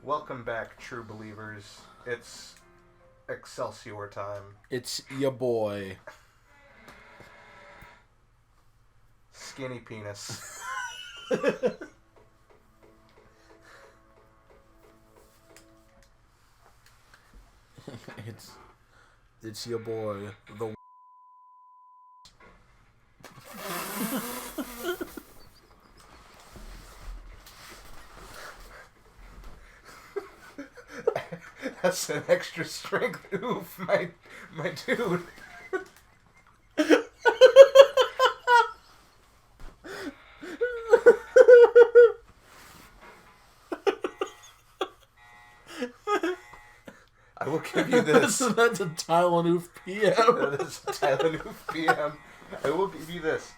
Welcome back, true believers. It's Excelsior time. It's your boy. Skinny penis. It's your boy, the That's an extra strength oof, my dude. I will give you this. That's a Tylenoof PM. That is a Tylenoof PM. I will give you this.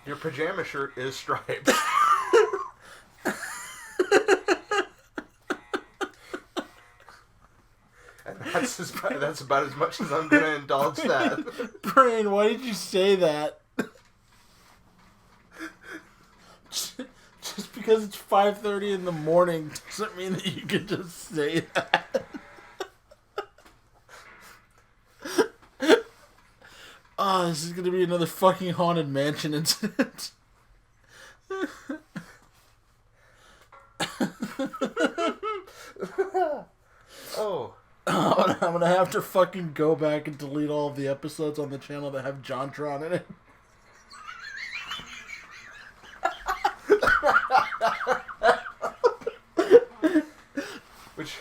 Your pajama shirt is striped. And that's about as much as I'm going to indulge that. Brain, why did you say that? Just because it's 5:30 in the morning doesn't mean that you can just say that. Oh, this is going to be another fucking Haunted Mansion incident. Oh. I'm going to have to fucking go back and delete all of the episodes on the channel that have JonTron in it. Which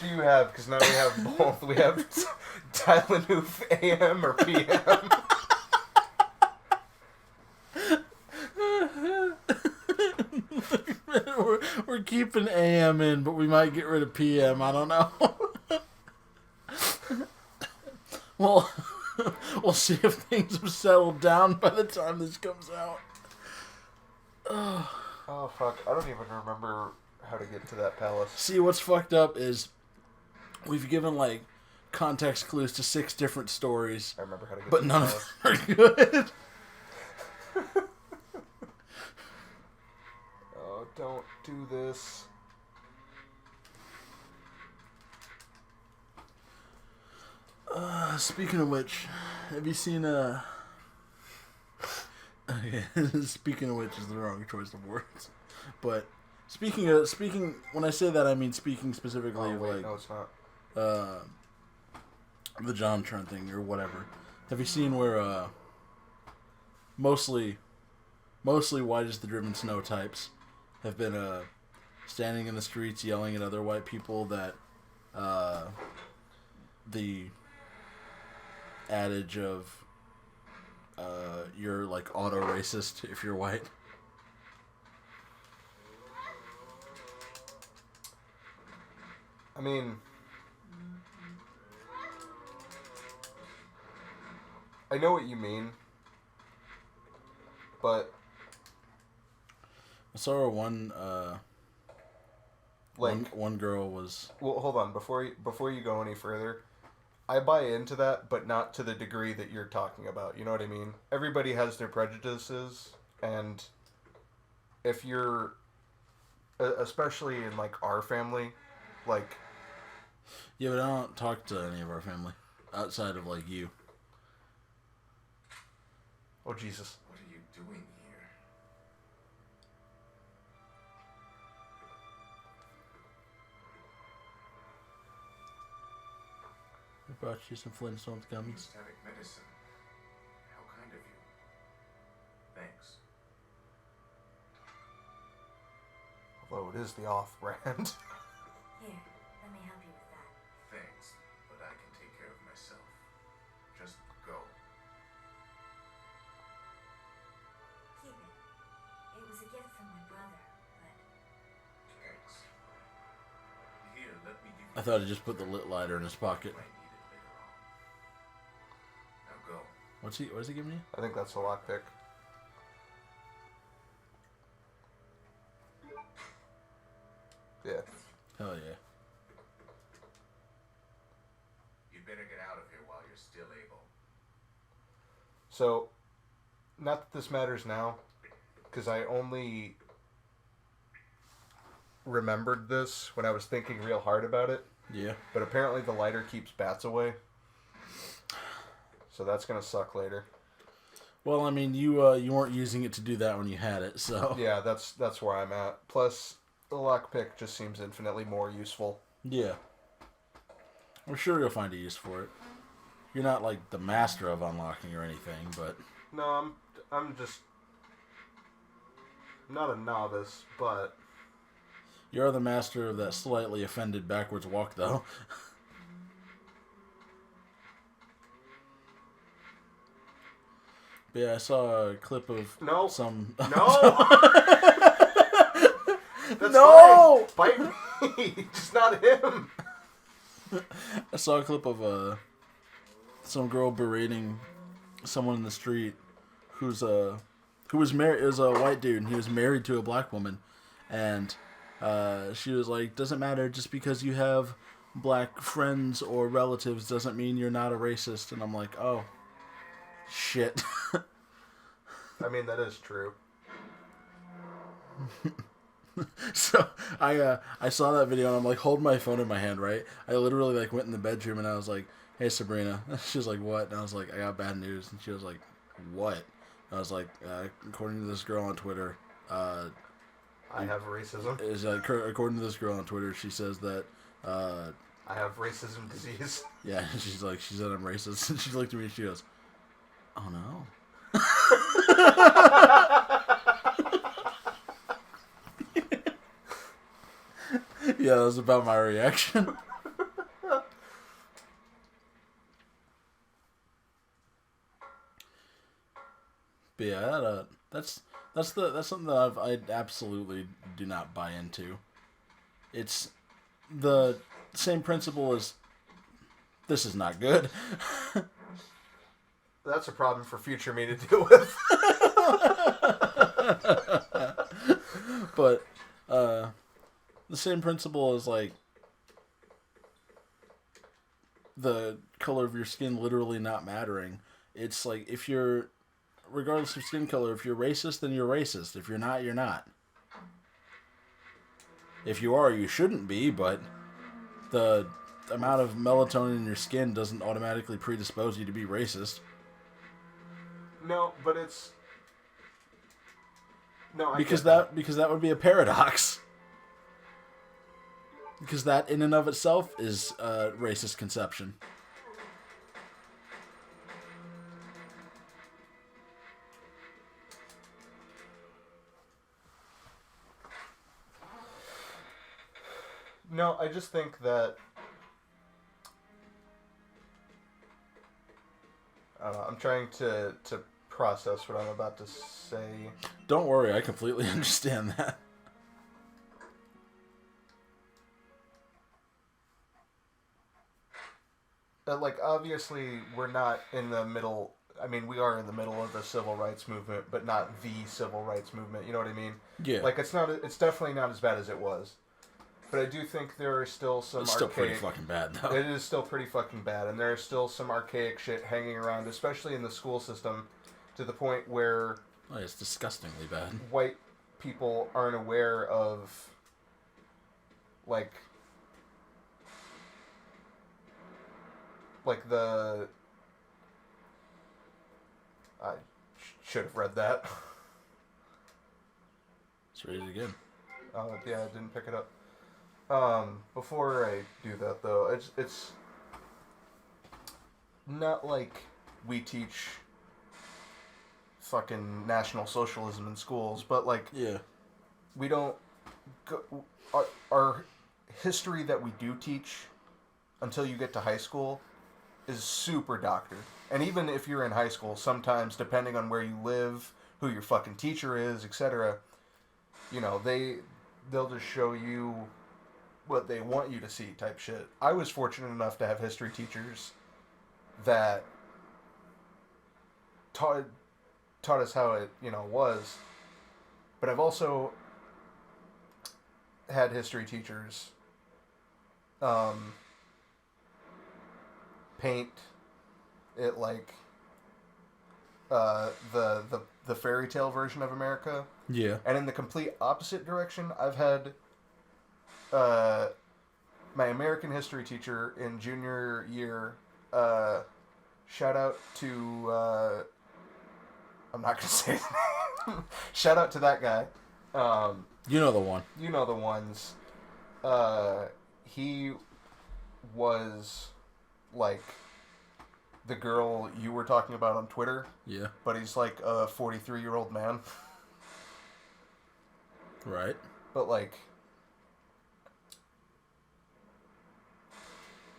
do you have? Because now we have both. We have Tylenoof AM or PM. We're keeping AM in, but we might get rid of PM. I don't know. Well, we'll see if things have settled down by the time this comes out. Oh, fuck. I don't even remember how to get to that palace. See, what's fucked up is we've given, like, context clues to 6 different stories. I remember how to get but to none the of palace. them are good. Oh, don't do this. Speaking of which, have you seen okay, speaking of which is the wrong choice of words. But speaking when I say that I mean speaking specifically of like no, it's not. The JonTron thing or whatever. Have you seen where mostly white as the driven snow types have been standing in the streets yelling at other white people that the adage of you're like auto racist if you're white. I mean, I know what you mean, but I saw one one girl was. Well, hold on before you go any further. I buy into that, but not to the degree that you're talking about. You know what I mean? Everybody has their prejudices, and if you're, especially in like our family, like. Yeah, but I don't talk to any of our family outside of like you. Oh Jesus! What are you doing here? I brought you some Flintstones gummies. Static medicine. How kind of you. Thanks. Although it is the off-brand. Here, let me help you with that. Thanks, but I can take care of myself. Just go. Keep it. It was a gift from my brother, but... Thanks. Here, let me give you... I thought he just put the lit lighter in his pocket. I need it later on. Now go. What is he giving you? I think that's a lockpick. Yeah. Hell yeah. You'd better get out of here while you're still able. So, not that this matters now, because I only remembered this when I was thinking real hard about it. Yeah. But apparently the lighter keeps bats away. So that's gonna suck later. Well, I mean, you weren't using it to do that when you had it, so... Yeah, that's where I'm at. Plus, the lockpick just seems infinitely more useful. Yeah. I'm sure you'll find a use for it. You're not, like, the master of unlocking or anything, but... No, I'm just... not a novice, but... You're the master of that slightly offended backwards walk, though. But yeah, I saw a clip of some... No! That's No! fine. Bite me! Just not him! I saw a clip of some girl berating someone in the street who was married. It was a white dude, and he was married to a black woman, and she was like, "Doesn't matter, just because you have black friends or relatives doesn't mean you're not a racist." And I'm like, "Oh, shit." I mean, that is true. So I saw that video and I'm like holding my phone in my hand, right? I literally like went in the bedroom and I was like, "Hey Sabrina," she was like, "What?" And I was like, "I got bad news," and she was like, "What?" And I was like, "According to this girl on Twitter, I have racism. is like according to this girl on Twitter, she says that I have racism disease." yeah, she said I'm racist, and she looked at me and she goes, "Oh no." Yeah, that was about my reaction. But yeah, that's something that I absolutely do not buy into. It's the same principle as this is not good. That's a problem for future me to deal with. But the same principle is like the color of your skin literally not mattering. It's like if you're, regardless of skin color, if you're racist, then you're racist. If you're not, you're not. If you are, you shouldn't be, but the amount of melatonin in your skin doesn't automatically predispose you to be racist. No, but it's... No, I because get that would be a paradox. Because that in and of itself is racist conception. No, I just think that... I don't know, I'm trying to process what I'm about to say. Don't worry, I completely understand that. Like, obviously, we're not in the middle... I mean, we are in the middle of the civil rights movement, but not the civil rights movement, you know what I mean? Yeah. Like, it's definitely not as bad as it was. But I do think there are still some It's archaic... still pretty fucking bad, though. It is still pretty fucking bad, and there is still some archaic shit hanging around, especially in the school system, to the point where... Oh, it's disgustingly bad. White people aren't aware of, like the... I should have read that. Let's read it again. Oh, yeah, I didn't pick it up. Before I do that, though, it's not like we teach fucking National Socialism in schools, but, like, Yeah. we don't... Our history that we do teach until you get to high school is super doctored. And even if you're in high school, sometimes, depending on where you live, who your fucking teacher is, etc., you know, they'll just show you what they want you to see type shit. I was fortunate enough to have history teachers that taught us how it, you know, was. But I've also had history teachers paint it like the fairy tale version of America. Yeah. And in the complete opposite direction, I've had my American history teacher in junior year, shout out to, I'm not going to say his name. Shout out to that guy. You know the one. You know the ones. He was like the girl you were talking about on Twitter. Yeah. But he's like a 43-year-old man. Right. But like,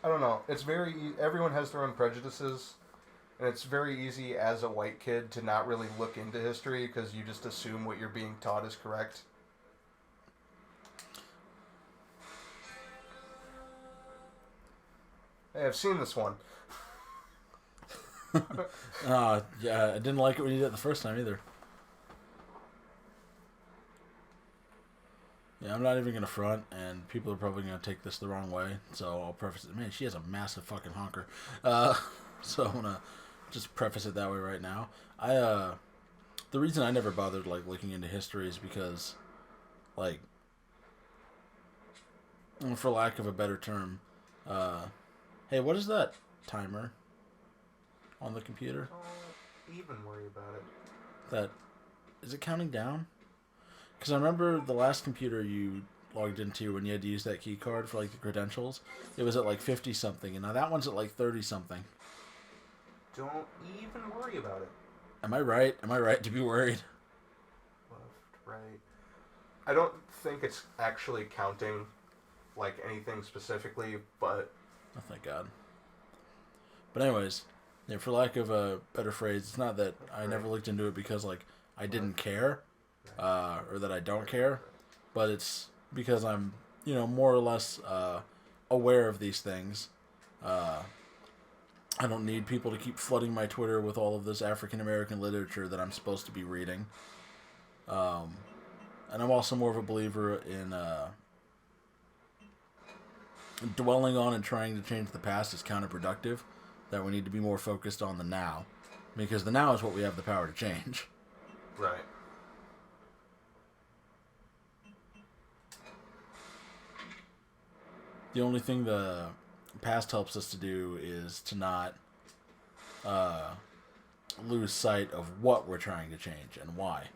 I don't know. It's very... Everyone has their own prejudices. And it's very easy as a white kid to not really look into history because you just assume what you're being taught is correct. Hey, I've seen this one. Yeah, I didn't like it when you did it the first time either. Yeah, I'm not even going to front, and people are probably going to take this the wrong way, so I'll preface it. Man, she has a massive fucking honker. So I'm going to just preface it that way right now. The reason I never bothered, like, looking into history is because, like, for lack of a better term, hey, what is that timer on the computer? Don't even worry about it. That, is it counting down? Because I remember the last computer you logged into when you had to use that key card for, like, the credentials, it was at, like, 50-something, and now that one's at, like, 30-something. Don't even worry about it. Am I right? Am I right to be worried? Left, right. I don't think it's actually counting, like, anything specifically, but... Oh, thank God. But anyways, yeah, for lack of a better phrase, it's not that I never looked into it because, like, I didn't care, or that I don't care, but it's because I'm, you know, more or less aware of these things. I don't need people to keep flooding my Twitter with all of this African-American literature that I'm supposed to be reading. And I'm also more of a believer in dwelling on and trying to change the past is counterproductive, that we need to be more focused on the now, because the now is what we have the power to change. Right. The only thing the past helps us to do is to not lose sight of what we're trying to change and why.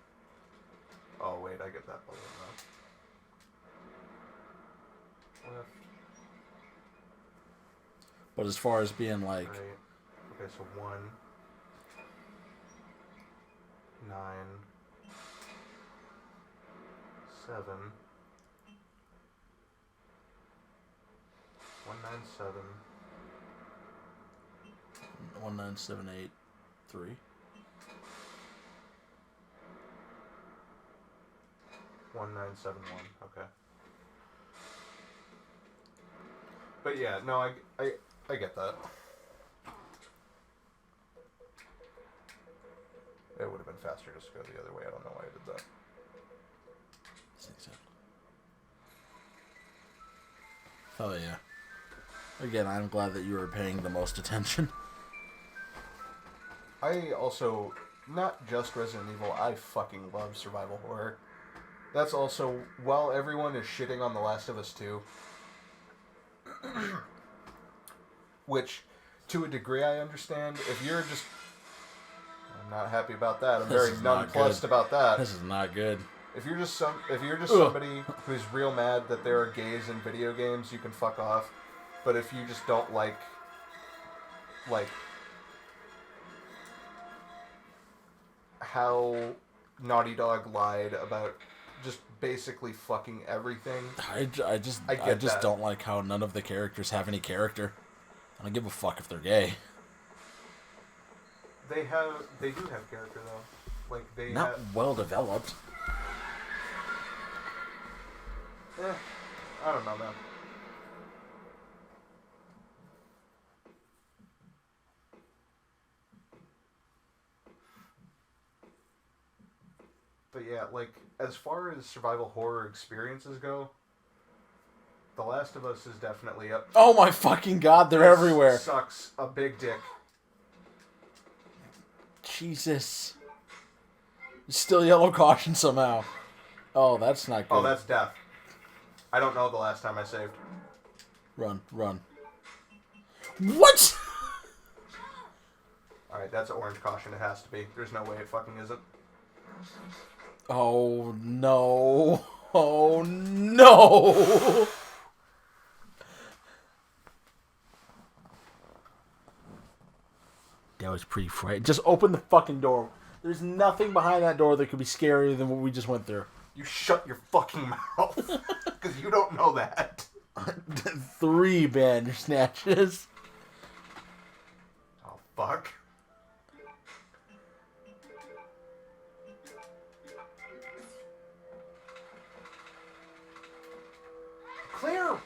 Oh, wait, I get that balloon now. Left, But as far as being like, right. Okay, so 1, 9, 7, 197, 19783. 1971. Okay. But yeah, no, I get that. It would have been faster just to go the other way. I don't know why I did that. Oh yeah. Again, I'm glad that you were paying the most attention. I also, not just Resident Evil, I fucking love survival horror. That's also, while everyone is shitting on The Last of Us 2, which, to a degree, I understand. If you're just... I'm not happy about that. I'm very nonplussed about that. This is not good. If you're just somebody who's real mad that there are gays in video games, you can fuck off. But if you just don't like how Naughty Dog lied about just basically fucking everything. I just don't like how none of the characters have any character. I don't give a fuck if they're gay. They do have character though. Like they Not have, well developed. I don't know, man. But yeah, like, as far as survival horror experiences go, The Last of Us is definitely up. Oh my fucking God, they're everywhere. Sucks a big dick. Jesus. Still yellow caution somehow. Oh, that's not good. Oh, that's death. I don't know the last time I saved. Run, run. What? Alright, that's orange caution. It has to be. There's no way it fucking isn't. Oh, no. Oh, no. That was pretty frightening. Just open the fucking door. There's nothing behind that door that could be scarier than what we just went through. You shut your fucking mouth. Because you don't know that. 3 Bandersnatches. Oh, fuck. Claire!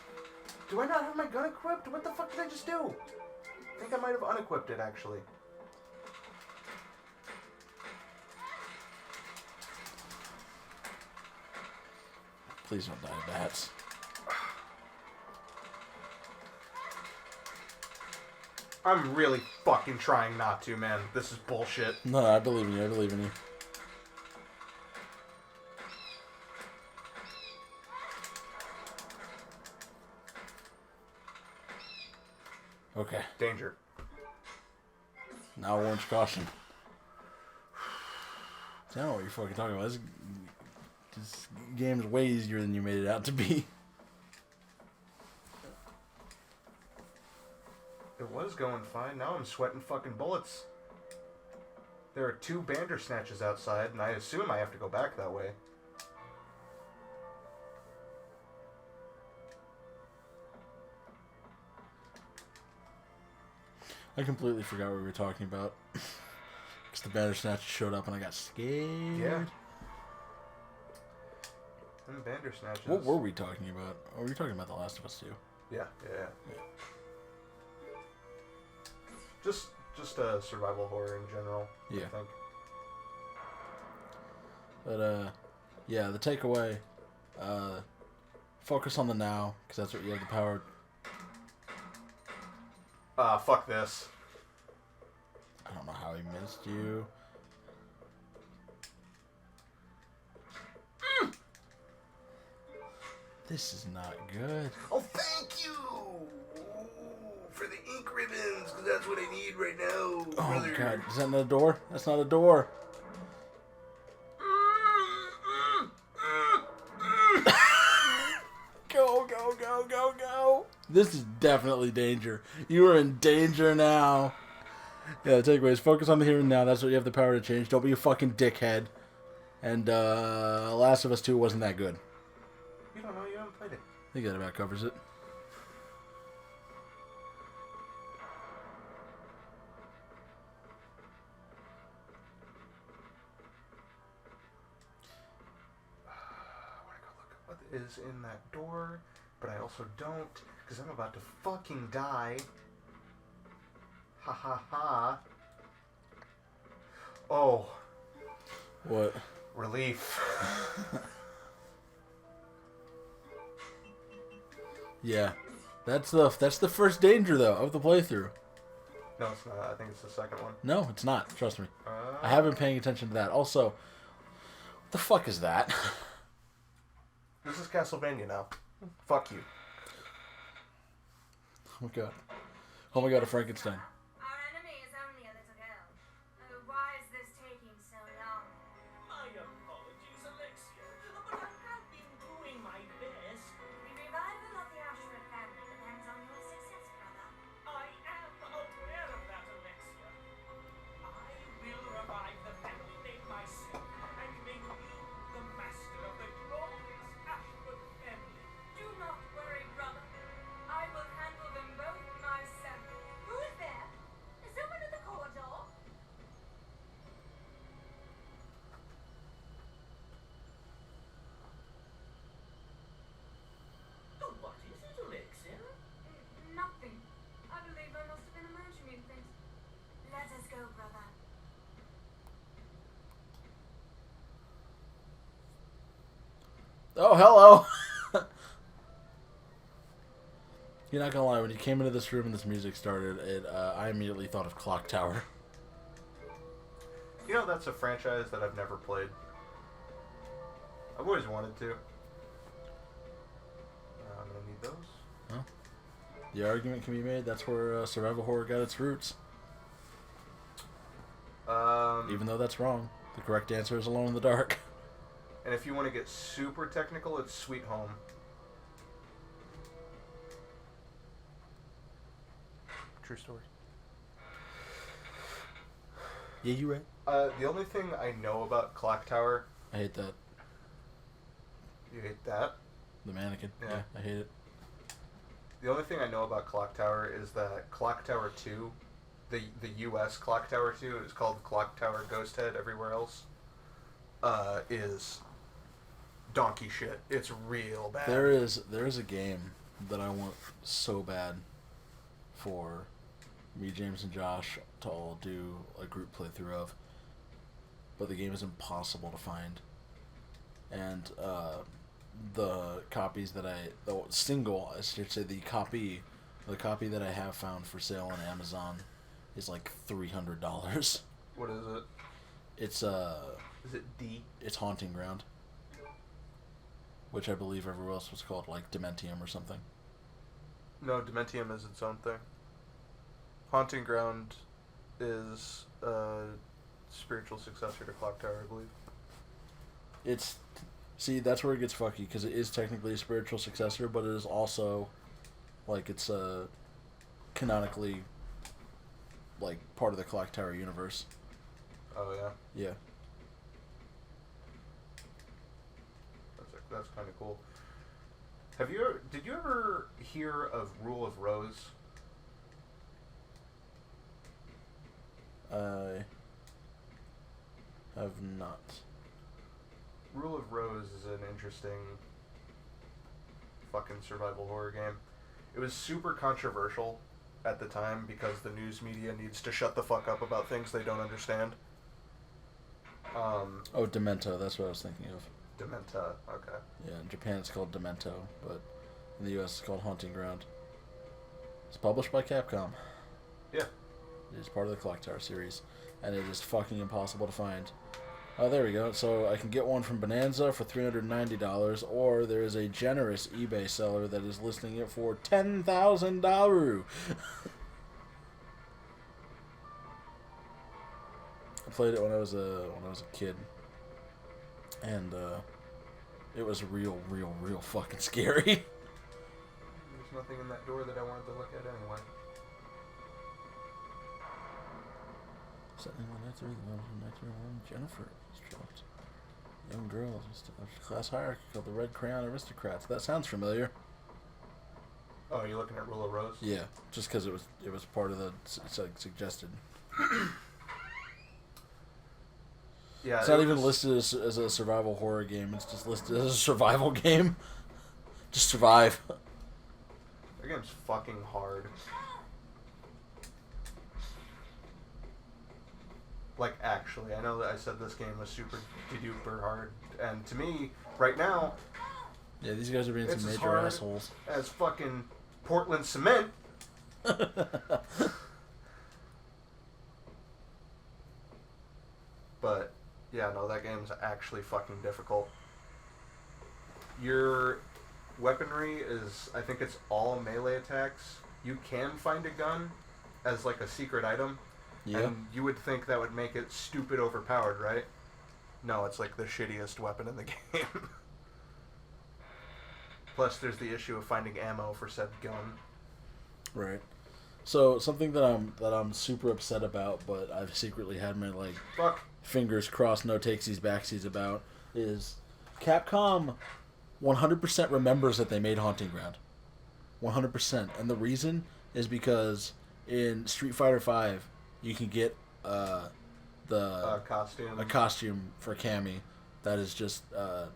Do I not have my gun equipped? What the fuck did I just do? I think I might have unequipped it, actually. Please don't die of bats. I'm really fucking trying not to, man. This is bullshit. No, I believe in you. I believe in you. Okay. Danger. Now orange caution. I don't know what you're fucking talking about. This game's way easier than you made it out to be. It was going fine. Now I'm sweating fucking bullets. There are 2 Bandersnatches outside, and I assume I have to go back that way. I completely forgot what we were talking about. Because the Bandersnatch showed up and I got scared. Yeah. Them Bandersnatches. What were we talking about? Oh, we were talking about The Last of Us 2. Yeah. Just a survival horror in general. Yeah. I think. But, yeah, the takeaway, focus on the now, because that's what you have the power. Fuck this. I don't know how he missed you. This is not good. Oh, thank you for the ink ribbons, because that's what I need right now. Oh, brother. God. Is that not a door? That's not a door. Go, go, go, go, go. This is definitely danger. You are in danger now. Yeah, the takeaway is focus on the here and now. That's what you have the power to change. Don't be a fucking dickhead. And, Last of Us 2 wasn't that good. You don't know, you haven't played it. I think that about covers it. I want to go look at what is in that door, but I also don't, because I'm about to fucking die. Ha ha ha. Oh. What? Relief. Yeah. That's the first danger, though, of the playthrough. No, it's not. I think it's the second one. No, it's not. Trust me. I have been paying attention to that. Also, what the fuck is that? This is Castlevania now. Fuck you. Oh my god. Oh my god, a Frankenstein. Our enemy is only a little girl. Oh, why is this taking so long? My apologies, Alexia, but I have been doing my best. The revival of the Ashford family depends on your success, brother. I am aware of that, Alexia. I will revive the family name myself and make you the master of the glorious Ashford family. Do not worry, brother. I will handle them both myself. Who is there? Is someone at the corridor? Oh, what is it, Alexia? Nothing. I believe I must have been imagining things. Let us go, brother. Oh, hello! You're not gonna lie, when you came into this room and this music started, I immediately thought of Clock Tower. You know, that's a franchise that I've never played. I've always wanted to. The argument can be made that's where survival horror got its roots. Even though that's wrong. The correct answer is Alone in the Dark. And if you want to get super technical, it's Sweet Home. True story. Yeah, you right. The only thing I know about Clock Tower... I hate that. You hate that? The mannequin. Yeah. Yeah, I hate it. The only thing I know about Clock Tower is that Clock Tower 2, the US Clock Tower 2, is called Clock Tower Ghost Head everywhere else, is donkey shit. It's real bad. There is a game that I want so bad for me, James, and Josh to all do a group playthrough of, but the game is impossible to find. And the copies that I should say the copy that I have found for sale on Amazon is like $300. What is it? It's Is it D? it's Haunting Ground, which I believe everywhere else was called like Dementium or something. No, Dementium is its own thing. Haunting Ground is a spiritual successor to Clock Tower, I believe. That's where it gets fucky, because it is technically a spiritual successor, but it is also like it's canonically like part of the Clock Tower universe. Oh yeah, Yeah. that's kind of cool. Did you ever hear of Rule of Rose? I have not. Rule of Rose is an interesting fucking survival horror game. It was super controversial at the time because the news media needs to shut the fuck up about things they don't understand. Oh, Demento, that's what I was thinking of. Dementa, okay. Yeah, in Japan it's called Demento, but in the US it's called Haunting Ground. It's published by Capcom. Yeah. It is part of the Clock Tower series, and it is fucking impossible to find. Oh, there we go. So I can get one from Bonanza for $390, or there is a generous eBay seller that is listing it for $10,000. I played it when I was a kid, and it was real fucking scary. There's nothing in that door that I wanted to look at anyway. Setting 193, Jennifer is dropped. Young girls, class hierarchy called the Red Crayon Aristocrats. That sounds familiar. Oh, you're looking at Rule of Rose? Yeah, just because it was part of the suggested. Yeah, It's not even listed as a survival horror game. It's just listed as a survival game. Just survive. That game's fucking hard. Like, actually, I know that I said this game was super duper hard, and to me, right now, Yeah, these guys are being it's some as major hard assholes. as fucking Portland cement. But yeah, no, that game's actually fucking difficult. Your weaponry is, I think it's all melee attacks. You can find a gun as like a secret item. Yeah. And you would think that would make it stupid overpowered, right? No, it's like the shittiest weapon in the game. Plus, there's the issue of finding ammo for said gun. Right. So something that I'm super upset about, but I've secretly had my like Fuck. fingers crossed, no takesies backsies about, is Capcom 100% remembers that they made Haunting Ground. 100%, and the reason is because in Street Fighter V, you can get Costume. a costume for Cammy that is just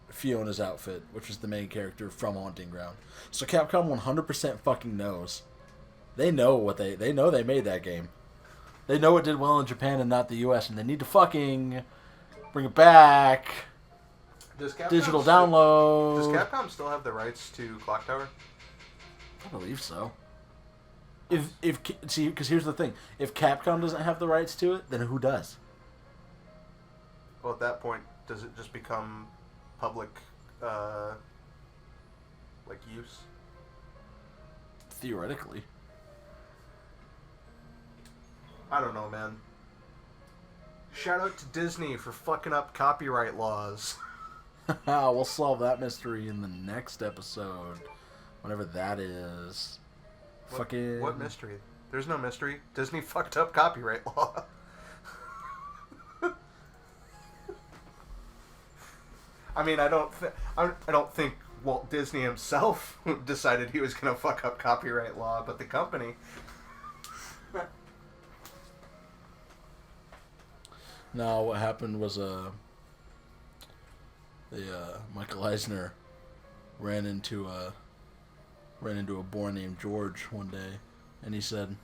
Fiona's outfit, which is the main character from Haunting Ground. So Capcom 100% fucking knows. They know what they know they made that game. They know it did well in Japan and not the US, and they need to fucking bring it back. Does Capcom Digital still- download. Does Capcom still have the rights to Clock Tower? I believe so. See, because here's the thing: if Capcom doesn't have the rights to it, then who does? Well, at that point, does it just become public, like, use? Theoretically. I don't know, man. Shout out to Disney for fucking up copyright laws. We'll solve that mystery in the next episode. Whatever that is. What mystery? There's no mystery. Disney fucked up copyright law. I mean, I don't think Walt Disney himself decided he was gonna fuck up copyright law, but the company. No, what happened was Michael Eisner ran into a boy named George one day, and he said,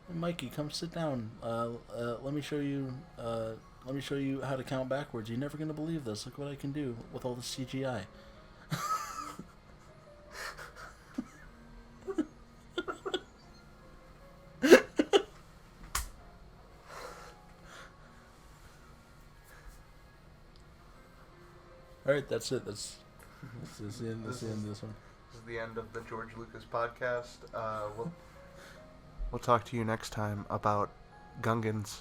"Hey, Mikey, come sit down. Let me show you. Let me show you how to count backwards. You're never gonna believe this. Look what I can do with all the CGI." All right, that's it. That's the end. That's the end of this one. This is the end of the George Lucas podcast. We'll talk to you next time about Gungans.